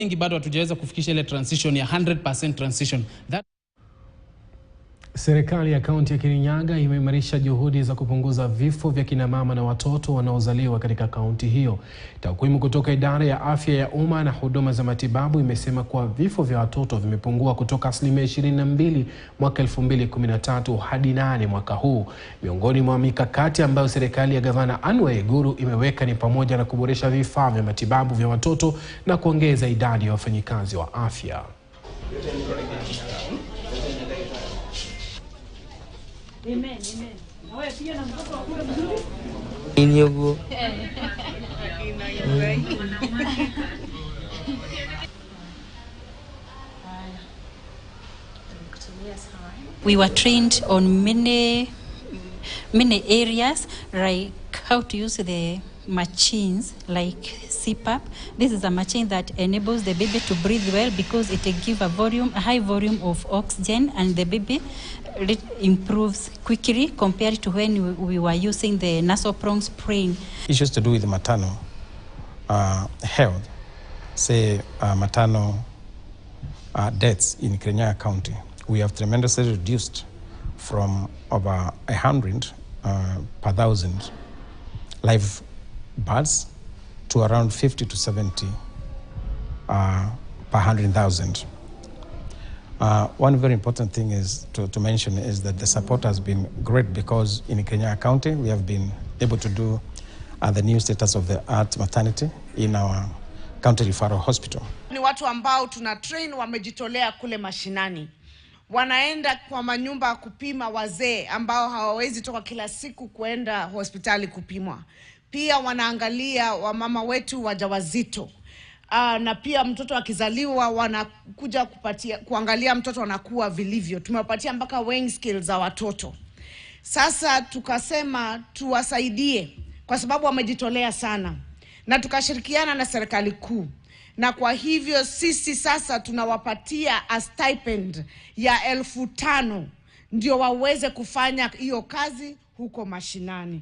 Ingi bado hatujaweza kufikisha ile transition ya 100% transition. Serekali ya kaunti ya Kirinyaga imeimarisha juhudi za kupunguza vifo vya kina mama na watoto wanaozaliwa katika kaunti hiyo. Takwimu kutoka idara ya afya ya umma na huduma za matibabu imesema kuwa vifo vya watoto vimepungua kutoka 22% mwaka 2013 hadi 8% mwaka huu. Miongoni mwa mikakati ambayo serikali ya gavana Anne Guru imeweka ni pamoja na kuboresha vifaa vya matibabu vya watoto na kuongeza idadi ya wafanyikazi wa afya. Amen, amen. Wewe pia na mtoto wako mzuri? Kirinyaga. We were trained on many areas, like how to use the machines like CPAP. This is a machine that enables the baby to breathe well because it gives a high volume of oxygen, and the baby improves quickly compared to when we were using the nasal prong spraying. Issues to do with maternal health, say maternal deaths in Kirinyaga County. We have tremendously reduced from over 100 per 1,000 live births to around 50 to 70 per 100,000. One very important thing is to mention is that the support has been great, because in Kirinyaga County we have been able to do the new status of the art maternity in our county referral hospital. Ni watu ambao tuna train wamejitolea kule mashinani. Wanaenda kwa manyumba kupima wazee ambao hawawezi toka kila siku kuenda hospitali kupimwa. Pia wanaangalia wamama wetu wajawazito. Na pia mtoto akizaliwa wanakuja kuangalia mtoto anakuwa vilivyo. Tumewapatia mpaka weighing scales za watoto. Sasa tukasema tuwasaidie kwa sababu wamejitolea sana, na tukashirikiana na serikali kuu. Na kwa hivyo sisi sasa tunawapatia a stipend ya 5,000 ndio waweze kufanya hiyo kazi huko mashinani.